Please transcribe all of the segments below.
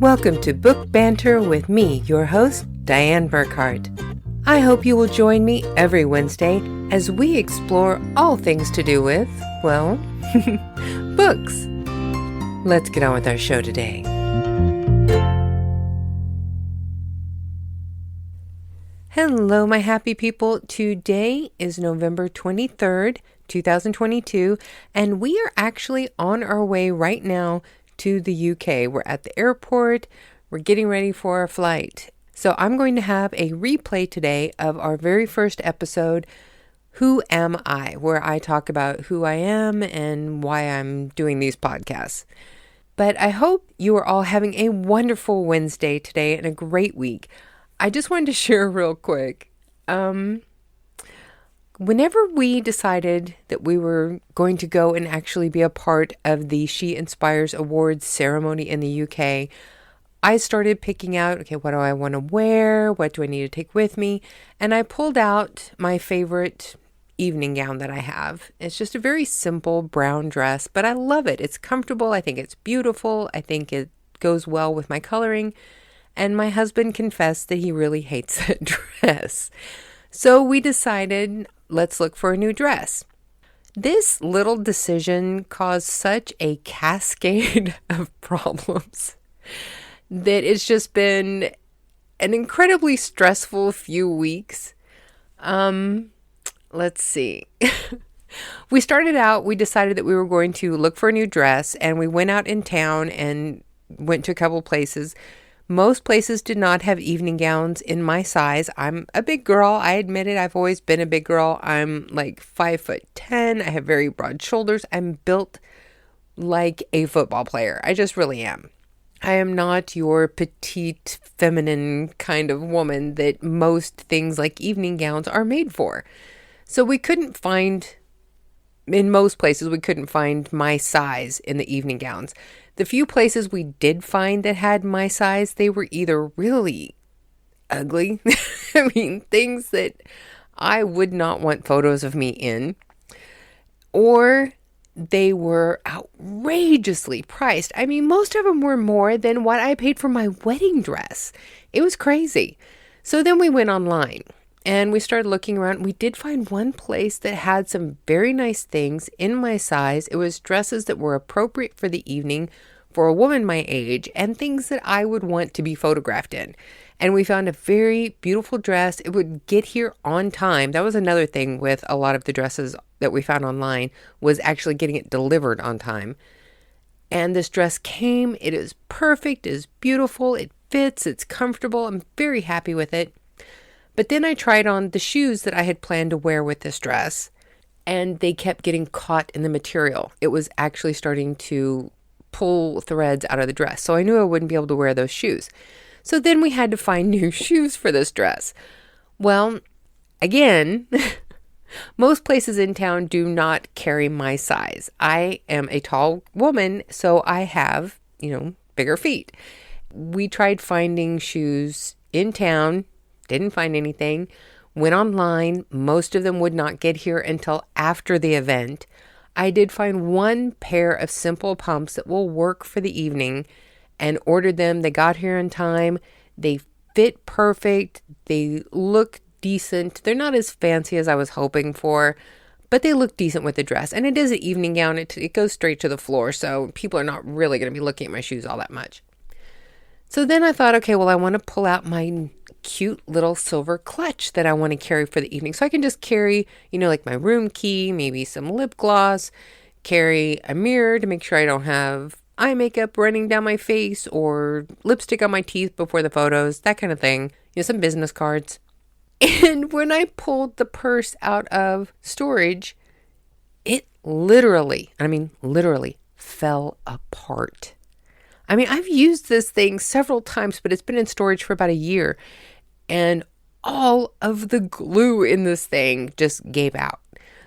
Welcome to Book Banter with me, your host, Dianne Burkhart. I hope you will join me every Wednesday as we explore all things to do with, well, books. Let's get on with our show today. Hello, my happy people. Today is November 23rd, 2022, and we are actually on our way right now to the UK. We're at the airport. We're getting ready for our flight. So I'm going to have a replay today of our very first episode, Who Am I?, where I talk about who I am and why I'm doing these podcasts. But I hope you are all having a wonderful Wednesday today and a great week. I just wanted to share real quick. Whenever we decided that we were going to go and actually be a part of the She Inspires Awards ceremony in the UK, I started picking out, okay, what do I want to wear? What do I need to take with me? And I pulled out my favorite evening gown that I have. It's just a very simple brown dress, but I love it. It's comfortable. I think it's beautiful. I think it goes well with my coloring. And my husband confessed that he really hates that dress. So we decided, let's look for a new dress. This little decision caused such a cascade of problems that it's just been an incredibly stressful few weeks. Let's see. We decided that we were going to look for a new dress, and we went out in town and went to a couple places. Most places did not have evening gowns in my size. I'm a big girl. I admit it. I've always been a big girl. I'm like 5'10". I have very broad shoulders. I'm built like a football player. I just really am. I am not your petite, feminine kind of woman that most things like evening gowns are made for. So in most places, we couldn't find my size in the evening gowns. The few places we did find that had my size, they were either really ugly, I mean, things that I would not want photos of me in, or they were outrageously priced. I mean, most of them were more than what I paid for my wedding dress. It was crazy. So then we went online and we started looking around. We did find one place that had some very nice things in my size. It was dresses that were appropriate for the evening for a woman my age and things that I would want to be photographed in. And we found a very beautiful dress. It would get here on time. That was another thing with a lot of the dresses that we found online, was actually getting it delivered on time. And this dress came. It is perfect. It is beautiful. It fits. It's comfortable. I'm very happy with it. But then I tried on the shoes that I had planned to wear with this dress, and they kept getting caught in the material. It was actually starting to pull threads out of the dress. So I knew I wouldn't be able to wear those shoes. So then we had to find new shoes for this dress. Well, again, most places in town do not carry my size. I am a tall woman, so I have, bigger feet. We tried finding shoes in town. Didn't find anything. Went online. Most of them would not get here until after the event. I did find one pair of simple pumps that will work for the evening and ordered them. They got here in time. They fit perfect. They look decent. They're not as fancy as I was hoping for, but they look decent with the dress. And it is an evening gown. It goes straight to the floor, so people are not really going to be looking at my shoes all that much. So then I thought, okay, well, I want to pull out my cute little silver clutch that I want to carry for the evening. So I can just carry, like my room key, maybe some lip gloss, carry a mirror to make sure I don't have eye makeup running down my face or lipstick on my teeth before the photos, that kind of thing. Some business cards. And when I pulled the purse out of storage, it literally fell apart. I mean, I've used this thing several times, but it's been in storage for about a year. And all of the glue in this thing just gave out.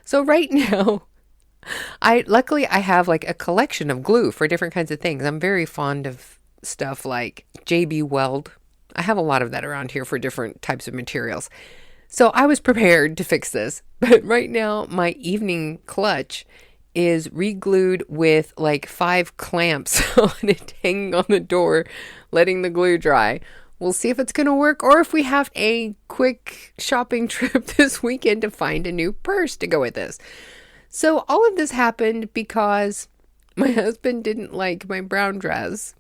So right now, luckily I have like a collection of glue for different kinds of things. I'm very fond of stuff like JB Weld. I have a lot of that around here for different types of materials. So I was prepared to fix this. But right now, my evening clutch is re-glued with like 5 clamps on it, hanging on the door, letting the glue dry. We'll see if it's going to work or if we have a quick shopping trip this weekend to find a new purse to go with this. So all of this happened because my husband didn't like my brown dress,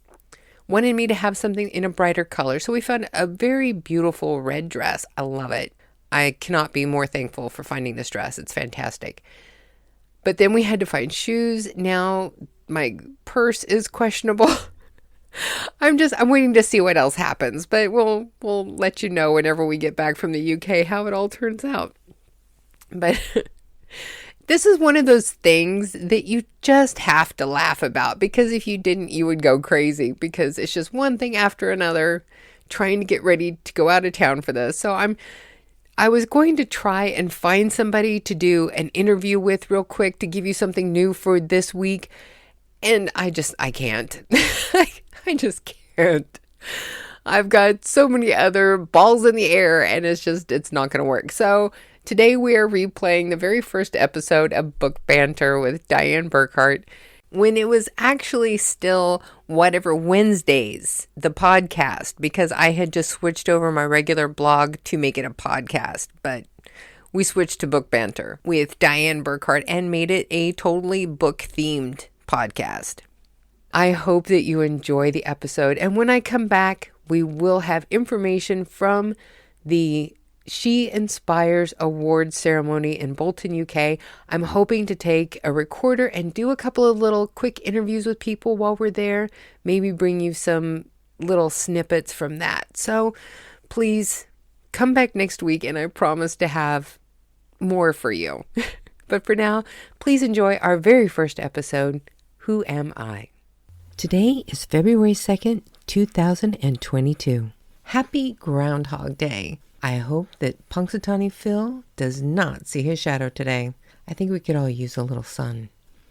wanted me to have something in a brighter color. So we found a very beautiful red dress. I love it. I cannot be more thankful for finding this dress. It's fantastic. But then we had to find shoes. Now my purse is questionable. I'm waiting to see what else happens, but we'll let you know whenever we get back from the UK how it all turns out. But this is one of those things that you just have to laugh about, because if you didn't, you would go crazy, because it's just one thing after another, trying to get ready to go out of town for this. So I was going to try and find somebody to do an interview with real quick to give you something new for this week. And I can't. I just can't. I've got so many other balls in the air and it's not going to work. So today we are replaying the very first episode of Book Banter with Dianne Burkhart, when it was actually still Whatever Wednesdays, the podcast, because I had just switched over my regular blog to make it a podcast. But we switched to Book Banter with Dianne Burkhart and made it a totally book-themed podcast. I hope that you enjoy the episode. And when I come back, we will have information from the She Inspires Awards ceremony in Bolton, UK. I'm hoping to take a recorder and do a couple of little quick interviews with people while we're there. Maybe bring you some little snippets from that. So please come back next week and I promise to have more for you. But for now, please enjoy our very first episode, Who Am I? Today is February 2nd, 2022. Happy Groundhog Day. I hope that Punxsutawney Phil does not see his shadow today. I think we could all use a little sun.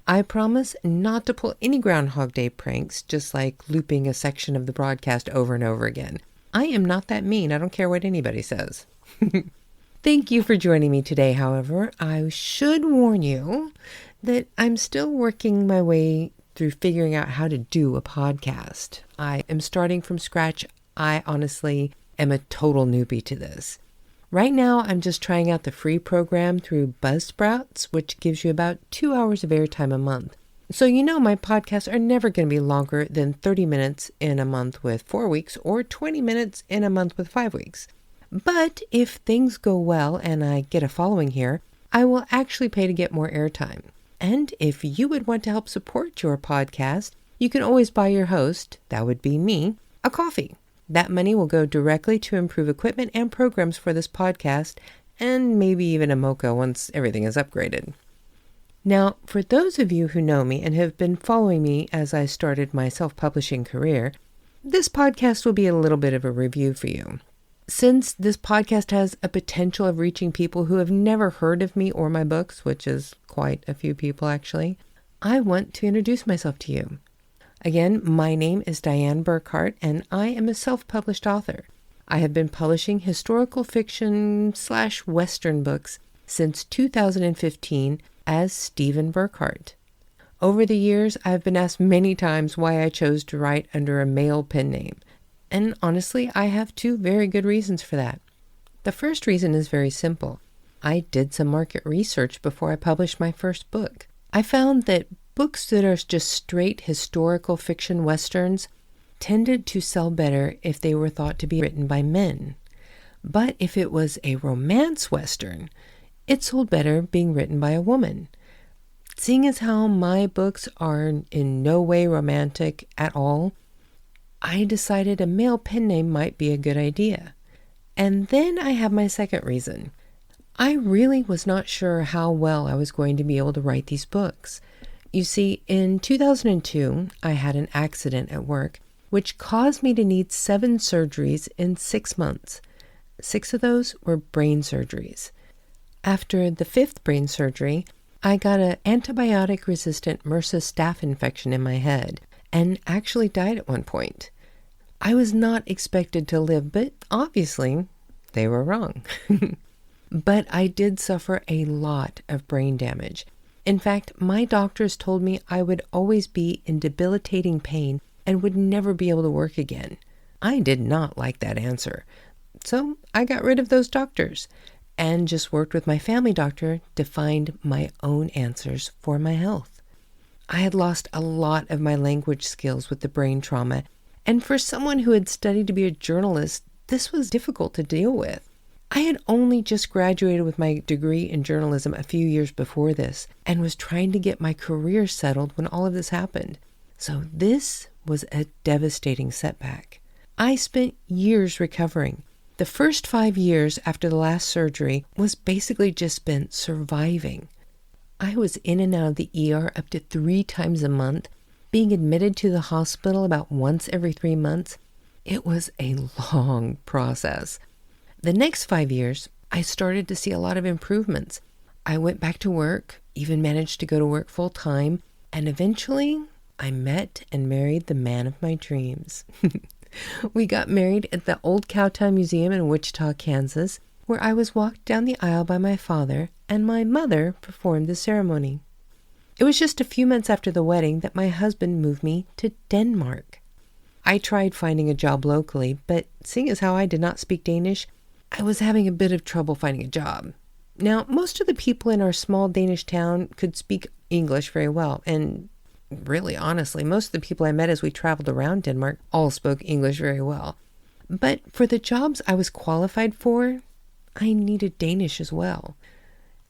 I promise not to pull any Groundhog Day pranks, just like looping a section of the broadcast over and over again. I am not that mean. I don't care what anybody says. Thank you for joining me today, however. I should warn you that I'm still working my way through figuring out how to do a podcast. I am starting from scratch. I honestly am a total newbie to this. Right now, I'm just trying out the free program through Buzzsprouts, which gives you about 2 hours of airtime a month. So my podcasts are never going to be longer than 30 minutes in a month with 4 weeks or 20 minutes in a month with 5 weeks. But if things go well and I get a following here, I will actually pay to get more airtime. And if you would want to help support your podcast, you can always buy your host, that would be me, a coffee. That money will go directly to improve equipment and programs for this podcast, and maybe even a mocha once everything is upgraded. Now, for those of you who know me and have been following me as I started my self-publishing career, this podcast will be a little bit of a review for you. Since this podcast has a potential of reaching people who have never heard of me or my books, which is quite a few people actually, I want to introduce myself to you. Again, my name is Dianne Burkhart, and I am a self-published author. I have been publishing historical fiction / Western books since 2015 as Stephen Burkhart. Over the years, I've been asked many times why I chose to write under a male pen name. And honestly, I have 2 very good reasons for that. The first reason is very simple. I did some market research before I published my first book. I found that books that are just straight historical fiction westerns tended to sell better if they were thought to be written by men. But if it was a romance western, it sold better being written by a woman. Seeing as how my books are in no way romantic at all, I decided a male pen name might be a good idea. And then I have my second reason. I really was not sure how well I was going to be able to write these books. You see, in 2002, I had an accident at work, which caused me to need 7 surgeries in 6 months. 6 of those were brain surgeries. After the 5th brain surgery, I got an antibiotic-resistant MRSA staph infection in my head and actually died at one point. I was not expected to live, but obviously they were wrong. But I did suffer a lot of brain damage. In fact, my doctors told me I would always be in debilitating pain and would never be able to work again. I did not like that answer. So I got rid of those doctors and just worked with my family doctor to find my own answers for my health. I had lost a lot of my language skills with the brain trauma, and for someone who had studied to be a journalist, this was difficult to deal with. I had only just graduated with my degree in journalism a few years before this and was trying to get my career settled when all of this happened. So this was a devastating setback. I spent years recovering. The first 5 years after the last surgery was basically just spent surviving. I was in and out of the ER up to 3 times a month, being admitted to the hospital about once every 3 months. It was a long process. The next 5 years, I started to see a lot of improvements. I went back to work, even managed to go to work full time, and eventually I met and married the man of my dreams. We got married at the Old Cowtown Museum in Wichita, Kansas, where I was walked down the aisle by my father, and my mother performed the ceremony. It was just a few months after the wedding that my husband moved me to Denmark. I tried finding a job locally, but seeing as how I did not speak Danish, I was having a bit of trouble finding a job. Now, most of the people in our small Danish town could speak English very well, and really, honestly, most of the people I met as we traveled around Denmark all spoke English very well. But for the jobs I was qualified for, I needed Danish as well.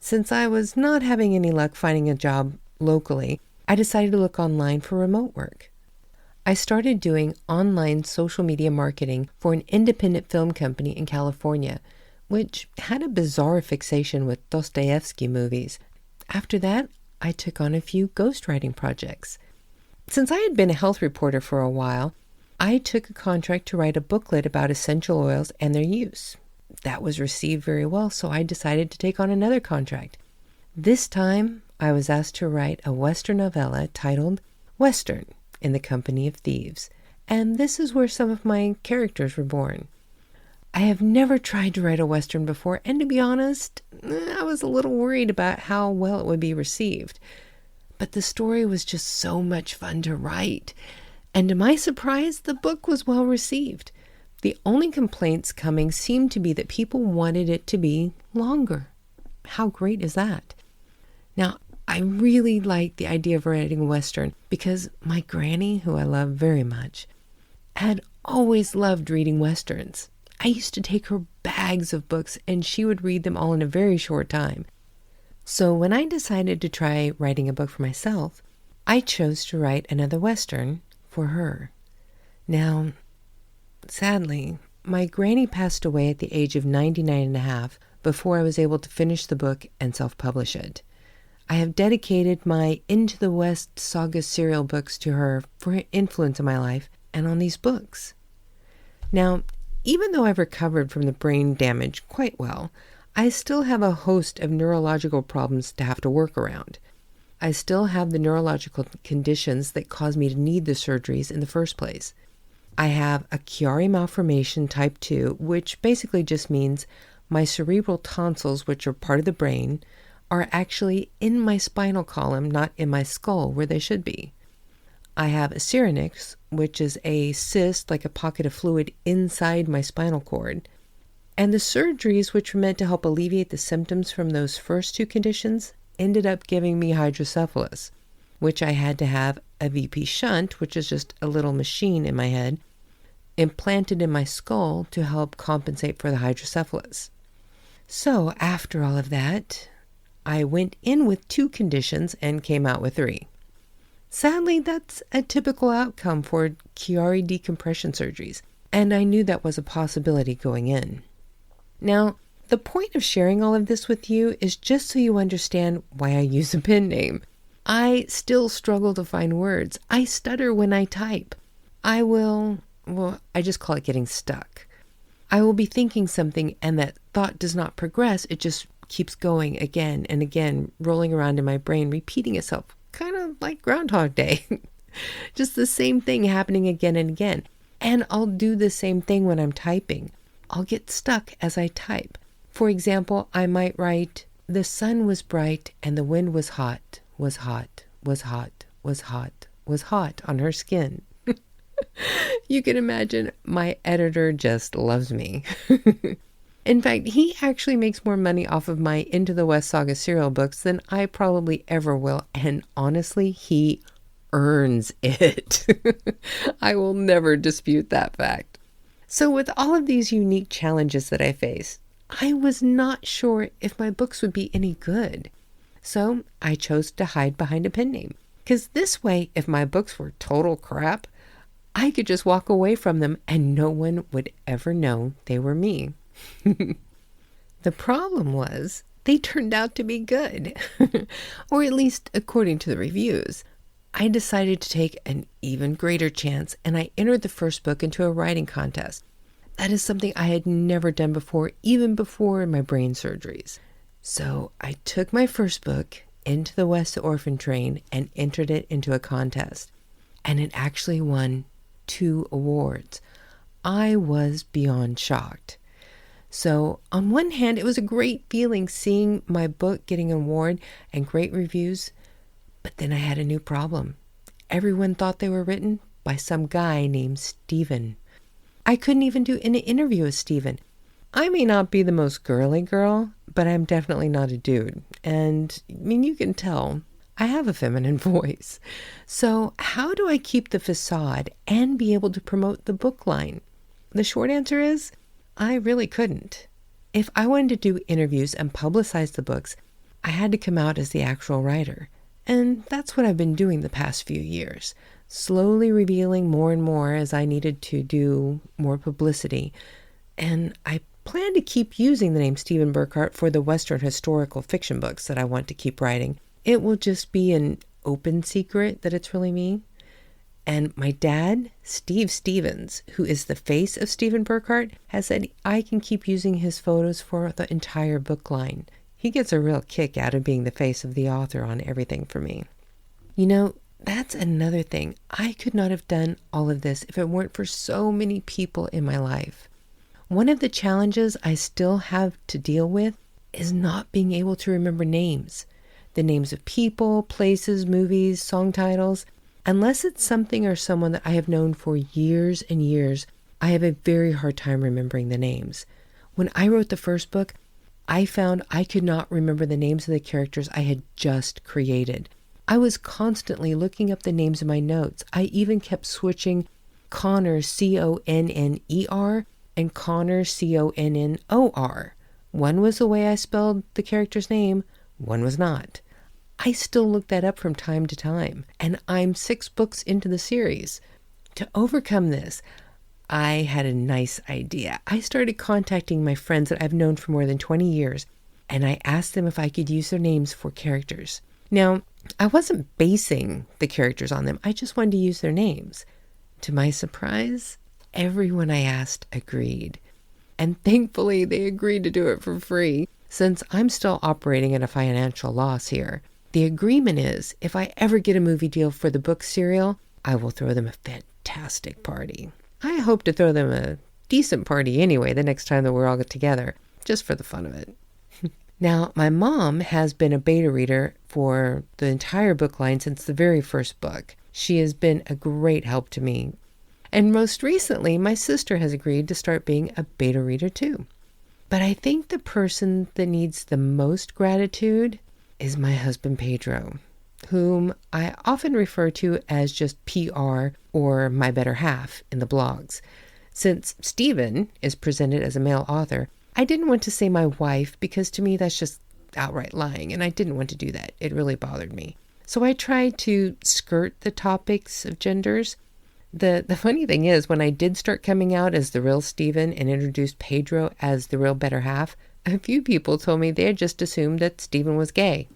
Since I was not having any luck finding a job locally, I decided to look online for remote work. I started doing online social media marketing for an independent film company in California, which had a bizarre fixation with Dostoevsky movies. After that, I took on a few ghostwriting projects. Since I had been a health reporter for a while, I took a contract to write a booklet about essential oils and their use. That was received very well, so I decided to take on another contract. This time, I was asked to write a Western novella titled Western, in the Company of Thieves, and this is where some of my characters were born. I have never tried to write a Western before, and to be honest, I was a little worried about how well it would be received. But the story was just so much fun to write, and to my surprise, the book was well received. The only complaints coming seemed to be that people wanted it to be longer. How great is that? Now, I really liked the idea of writing a Western because my granny, who I love very much, had always loved reading Westerns. I used to take her bags of books and she would read them all in a very short time. So when I decided to try writing a book for myself, I chose to write another Western for her. Now, sadly, my granny passed away at the age of 99 and a half before I was able to finish the book and self-publish it. I have dedicated my Into the West saga serial books to her for her influence in my life and on these books. Now, even though I've recovered from the brain damage quite well, I still have a host of neurological problems to have to work around. I still have the neurological conditions that caused me to need the surgeries in the first place. I have a Chiari malformation type 2, which basically just means my cerebral tonsils, which are part of the brain, are actually in my spinal column, not in my skull where they should be. I have a syrinx, which is a cyst, like a pocket of fluid inside my spinal cord. And the surgeries, which were meant to help alleviate the symptoms from those first two conditions, ended up giving me hydrocephalus, which I had to have a VP shunt, which is just a little machine in my head, implanted in my skull to help compensate for the hydrocephalus. So after all of that, I went in with 2 conditions and came out with 3. Sadly, that's a typical outcome for Chiari decompression surgeries, and I knew that was a possibility going in. Now, the point of sharing all of this with you is just so you understand why I use a pen name. I still struggle to find words. I stutter when I type. I just call it getting stuck. I will be thinking something and that thought does not progress. It just keeps going again and again, rolling around in my brain, repeating itself, kind of like Groundhog Day. Just the same thing happening again and again. And I'll do the same thing when I'm typing. I'll get stuck as I type. For example, I might write, "The sun was bright and the wind was hot was hot, was hot, was hot, was hot on her skin. You can imagine my editor just loves me. In fact, he actually makes more money off of my Into the West Saga serial books than I probably ever will. And honestly, he earns it. I will never dispute that fact. So with all of these unique challenges that I face, I was not sure if my books would be any good. So I chose to hide behind a pen name. Because this way, if my books were total crap, I could just walk away from them and no one would ever know they were me. The problem was they turned out to be good, or at least according to the reviews. I decided to take an even greater chance and I entered the first book into a writing contest. That is something I had never done before, even before my brain surgeries. So I took my first book, Into the West Orphan Train, and entered it into a contest. And it actually won 2 awards. I was beyond shocked. So on one hand, it was a great feeling seeing my book getting an award and great reviews. But then I had a new problem. Everyone thought they were written by some guy named Stephen. I couldn't even do an interview with Stephen. I may not be the most girly girl, but I'm definitely not a dude. And I mean, you can tell I have a feminine voice. So how do I keep the facade and be able to promote the book line? The short answer is, I really couldn't. If I wanted to do interviews and publicize the books, I had to come out as the actual writer. And that's what I've been doing the past few years, slowly revealing more and more as I needed to do more publicity. And I plan to keep using the name Stephen Burkhart for the Western historical fiction books that I want to keep writing. It will just be an open secret that it's really me. And my dad, Steve Stevens, who is the face of Stephen Burkhart, has said I can keep using his photos for the entire book line. He gets a real kick out of being the face of the author on everything for me. You know, that's another thing. I could not have done all of this if it weren't for so many people in my life. One of the challenges I still have to deal with is not being able to remember names. The names of people, places, movies, song titles. Unless it's something or someone that I have known for years and years, I have a very hard time remembering the names. When I wrote the first book, I found I could not remember the names of the characters I had just created. I was constantly looking up the names in my notes. I even kept switching Connor, Conner, and Connor, Connor. One was the way I spelled the character's name, one was not. I still look that up from time to time, and I'm 6 books into the series. To overcome this, I had a nice idea. I started contacting my friends that I've known for more than 20 years, and I asked them if I could use their names for characters. Now, I wasn't basing the characters on them. I just wanted to use their names. To my surprise, everyone I asked agreed. And thankfully, they agreed to do it for free, since I'm still operating at a financial loss here. The agreement is, if I ever get a movie deal for the book serial, I will throw them a fantastic party. I hope to throw them a decent party anyway the next time that we're all together, just for the fun of it. Now, my mom has been a beta reader for the entire book line since the very first book. She has been a great help to me. And most recently, my sister has agreed to start being a beta reader too. But I think the person that needs the most gratitude is my husband, Pedro, whom I often refer to as just PR or my better half in the blogs. Since Stephen is presented as a male author, I didn't want to say my wife because to me that's just outright lying, and I didn't want to do that. It really bothered me. So I tried to skirt the topics of genders. The funny thing is, when I did start coming out as the real Stephen and introduced Pedro as the real better half, a few people told me they had just assumed that Stephen was gay,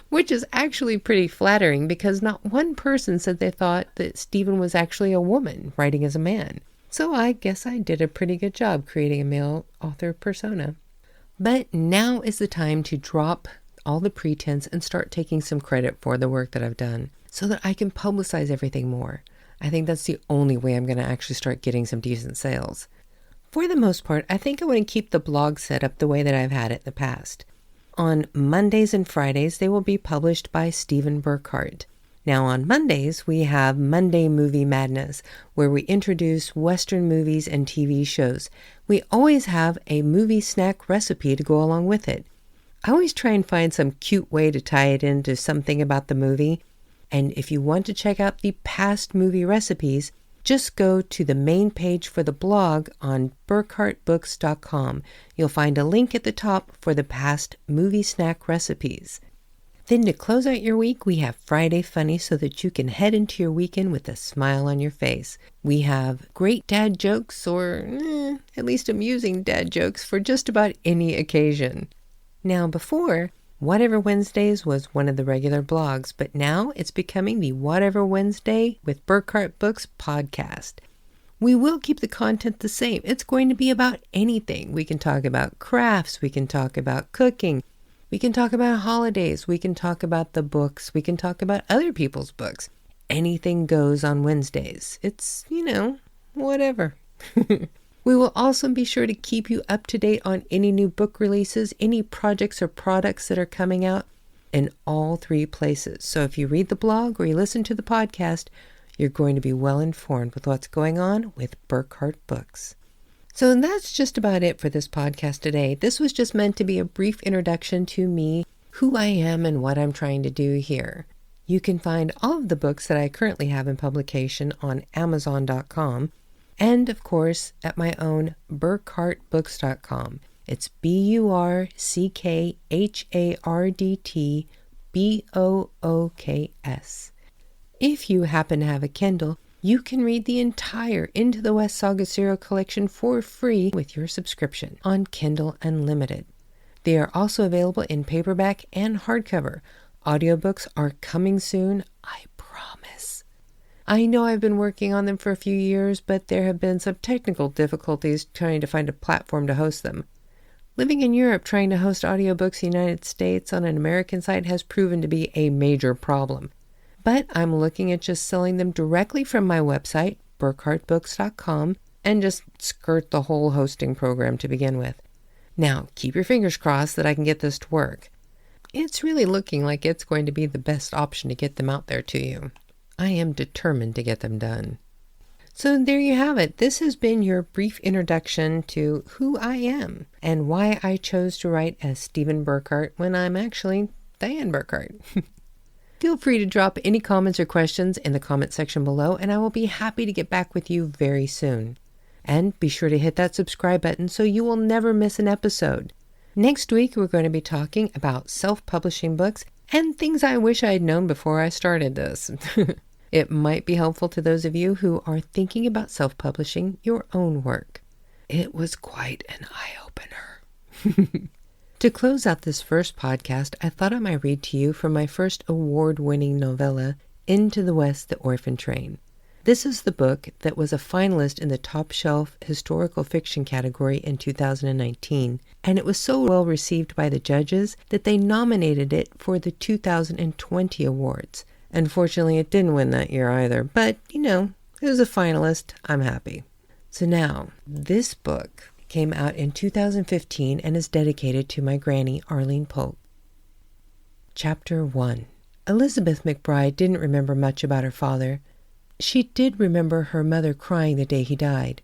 which is actually pretty flattering because not one person said they thought that Stephen was actually a woman writing as a man. So I guess I did a pretty good job creating a male author persona. But now is the time to drop all the pretense and start taking some credit for the work that I've done so that I can publicize everything more. I think that's the only way I'm going to actually start getting some decent sales. For the most part, I think I want to keep the blog set up the way that I've had it in the past. On Mondays and Fridays, they will be published by Stephen Burkhart. Now on Mondays, we have Monday Movie Madness, where we introduce Western movies and TV shows. We always have a movie snack recipe to go along with it. I always try and find some cute way to tie it into something about the movie. And if you want to check out the past movie recipes, just go to the main page for the blog on burkhartbooks.com. You'll find a link at the top for the past movie snack recipes. Then to close out your week, we have Friday Funnies so that you can head into your weekend with a smile on your face. We have great dad jokes or at least amusing dad jokes for just about any occasion. Now before, Whatever Wednesdays was one of the regular blogs, but now it's becoming the Whatever Wednesday with Burkhart Books podcast. We will keep the content the same. It's going to be about anything. We can talk about crafts. We can talk about cooking. We can talk about holidays. We can talk about the books. We can talk about other people's books. Anything goes on Wednesdays. It's, whatever. We will also be sure to keep you up to date on any new book releases, any projects or products that are coming out in all 3 places. So if you read the blog or you listen to the podcast, you're going to be well informed with what's going on with Burkhart Books. So that's just about it for this podcast today. This was just meant to be a brief introduction to me, who I am, and what I'm trying to do here. You can find all of the books that I currently have in publication on Amazon.com and, of course, at my own burkhartbooks.com. It's BURKHARDTBOOKS. If you happen to have a Kindle, you can read the entire Into the West Saga serial collection for free with your subscription on Kindle Unlimited. They are also available in paperback and hardcover. Audiobooks are coming soon, I promise. I know I've been working on them for a few years, but there have been some technical difficulties trying to find a platform to host them. Living in Europe, trying to host audiobooks in the United States on an American site has proven to be a major problem. But I'm looking at just selling them directly from my website, burkhartbooks.com, and just skirt the whole hosting program to begin with. Now, keep your fingers crossed that I can get this to work. It's really looking like it's going to be the best option to get them out there to you. I am determined to get them done. So there you have it. This has been your brief introduction to who I am and why I chose to write as Stephen Burkhart when I'm actually Dianne Burkhart. Feel free to drop any comments or questions in the comment section below, and I will be happy to get back with you very soon. And be sure to hit that subscribe button so you will never miss an episode. Next week, we're going to be talking about self-publishing books and things I wish I had known before I started this. It might be helpful to those of you who are thinking about self-publishing your own work. It was quite an eye-opener. To close out this first podcast, I thought I might read to you from my first award-winning novella, Into the West, The Orphan Train. This is the book that was a finalist in the Top Shelf Historical Fiction category in 2019, and it was so well received by the judges that they nominated it for the 2020 awards. Unfortunately, it didn't win that year either, but, it was a finalist. I'm happy. So now, this book came out in 2015 and is dedicated to my granny, Arlene Polk. Chapter 1. Elizabeth McBride didn't remember much about her father. She did remember her mother crying the day he died.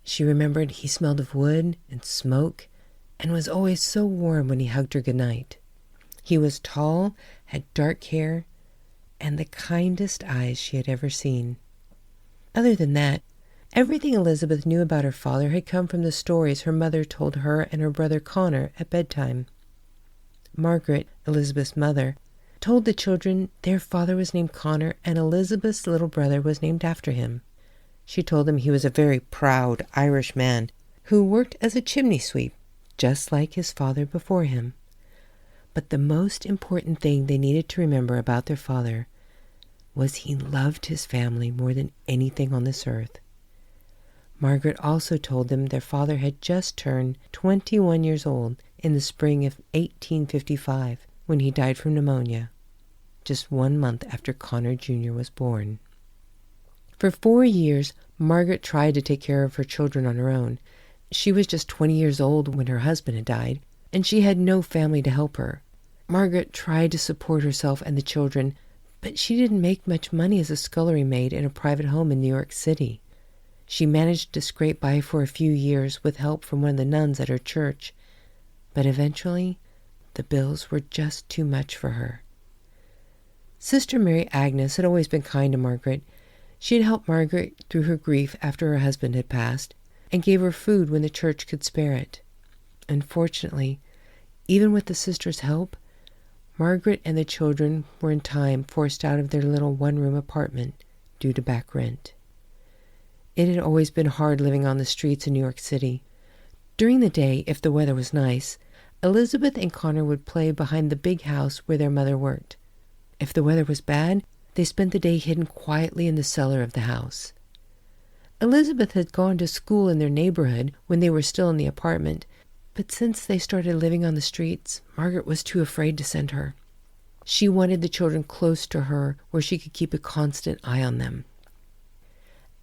She remembered he smelled of wood and smoke and was always so warm when he hugged her goodnight. He was tall, had dark hair, and the kindest eyes she had ever seen. Other than that, everything Elizabeth knew about her father had come from the stories her mother told her and her brother Connor at bedtime. Margaret, Elizabeth's mother, told the children their father was named Connor and Elizabeth's little brother was named after him. She told them he was a very proud Irish man who worked as a chimney sweep, just like his father before him. But the most important thing they needed to remember about their father was he loved his family more than anything on this earth. Margaret also told them their father had just turned 21 years old in the spring of 1855 when he died from pneumonia, just 1 month after Connor Jr. was born. For 4 years, Margaret tried to take care of her children on her own. She was just 20 years old when her husband had died, and she had no family to help her. Margaret tried to support herself and the children, but she didn't make much money as a scullery maid in a private home in New York City. She managed to scrape by for a few years with help from one of the nuns at her church, but eventually the bills were just too much for her. Sister Mary Agnes had always been kind to Margaret. She had helped Margaret through her grief after her husband had passed, and gave her food when the church could spare it. Unfortunately, even with the sister's help, Margaret and the children were in time forced out of their little one-room apartment due to back rent. It had always been hard living on the streets in New York City. During the day, if the weather was nice, Elizabeth and Connor would play behind the big house where their mother worked. If the weather was bad, they spent the day hidden quietly in the cellar of the house. Elizabeth had gone to school in their neighborhood when they were still in the apartment, but since they started living on the streets, Margaret was too afraid to send her. She wanted the children close to her where she could keep a constant eye on them.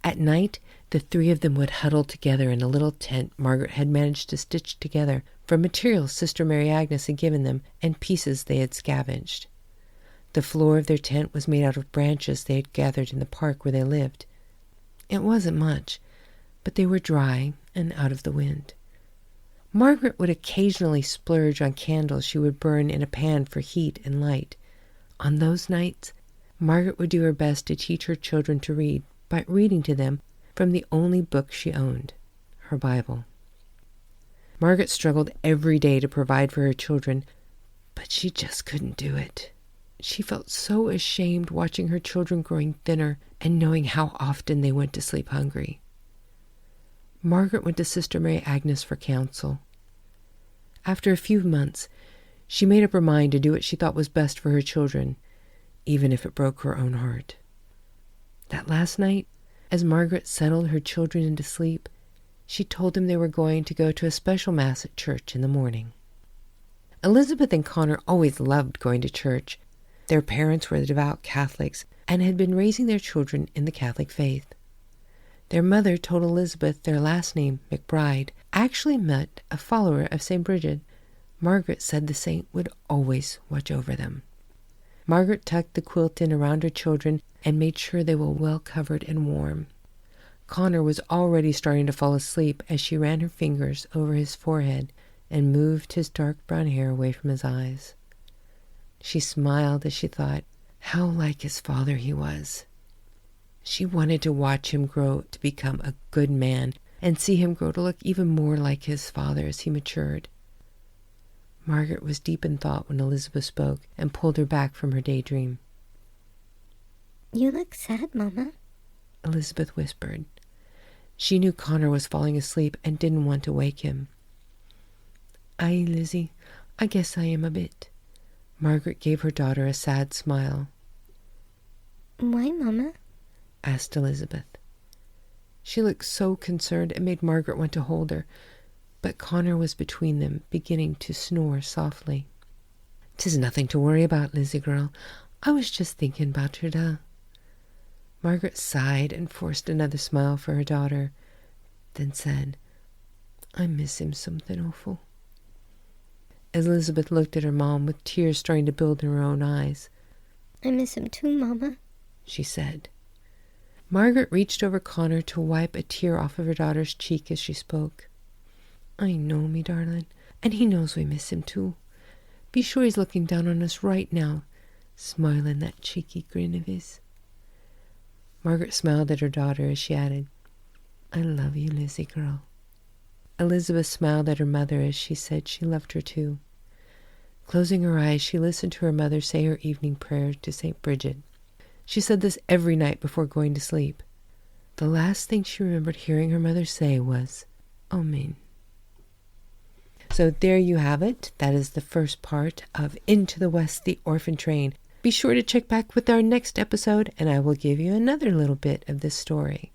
At night, the three of them would huddle together in a little tent Margaret had managed to stitch together from materials Sister Mary Agnes had given them and pieces they had scavenged. The floor of their tent was made out of branches they had gathered in the park where they lived. It wasn't much, but they were dry and out of the wind. Margaret would occasionally splurge on candles she would burn in a pan for heat and light. On those nights, Margaret would do her best to teach her children to read by reading to them from the only book she owned, her Bible. Margaret struggled every day to provide for her children, but she just couldn't do it. She felt so ashamed watching her children growing thinner and knowing how often they went to sleep hungry. Margaret went to Sister Mary Agnes for counsel. After a few months, she made up her mind to do what she thought was best for her children, even if it broke her own heart. That last night, as Margaret settled her children into sleep, she told them they were going to go to a special mass at church in the morning. Elizabeth and Connor always loved going to church. Their parents were devout Catholics and had been raising their children in the Catholic faith. Their mother told Elizabeth their last name, McBride, actually meant a follower of St. Bridget. Margaret said the saint would always watch over them. Margaret tucked the quilt in around her children and made sure they were well covered and warm. Connor was already starting to fall asleep as she ran her fingers over his forehead and moved his dark brown hair away from his eyes. She smiled as she thought how like his father he was. She wanted to watch him grow to become a good man and see him grow to look even more like his father as he matured. Margaret was deep in thought when Elizabeth spoke and pulled her back from her daydream. "You look sad, Mama," Elizabeth whispered. She knew Connor was falling asleep and didn't want to wake him. "Aye, Lizzie, I guess I am a bit." Margaret gave her daughter a sad smile. "Why, Mama?" asked Elizabeth. She looked so concerned it made Margaret want to hold her, but Connor was between them, beginning to snore softly. "'Tis nothing to worry about, Lizzie girl. I was just thinking about your da." Margaret sighed and forced another smile for her daughter, then said, "I miss him something awful." Elizabeth looked at her mom with tears starting to build in her own eyes. "I miss him too, Mama," she said. Margaret reached over Connor to wipe a tear off of her daughter's cheek as she spoke. "I know, me darling, and he knows we miss him too. Be sure he's looking down on us right now, smiling that cheeky grin of his." Margaret smiled at her daughter as she added, "I love you, Lizzie girl." Elizabeth smiled at her mother as she said she loved her too. Closing her eyes, she listened to her mother say her evening prayer to St. Bridget. She said this every night before going to sleep. The last thing she remembered hearing her mother say was, "Amen." So there you have it. That is the first part of Into the West, the Orphan Train. Be sure to check back with our next episode, and I will give you another little bit of this story.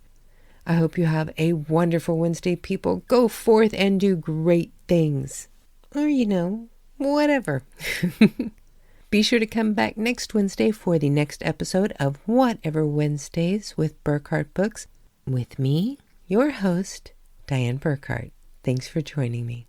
I hope you have a wonderful Wednesday, people. Go forth and do great things. Or, whatever. Be sure to come back next Wednesday for the next episode of Whatever Wednesdays with Burkhart Books with me, your host, Dianne Burkhart. Thanks for joining me.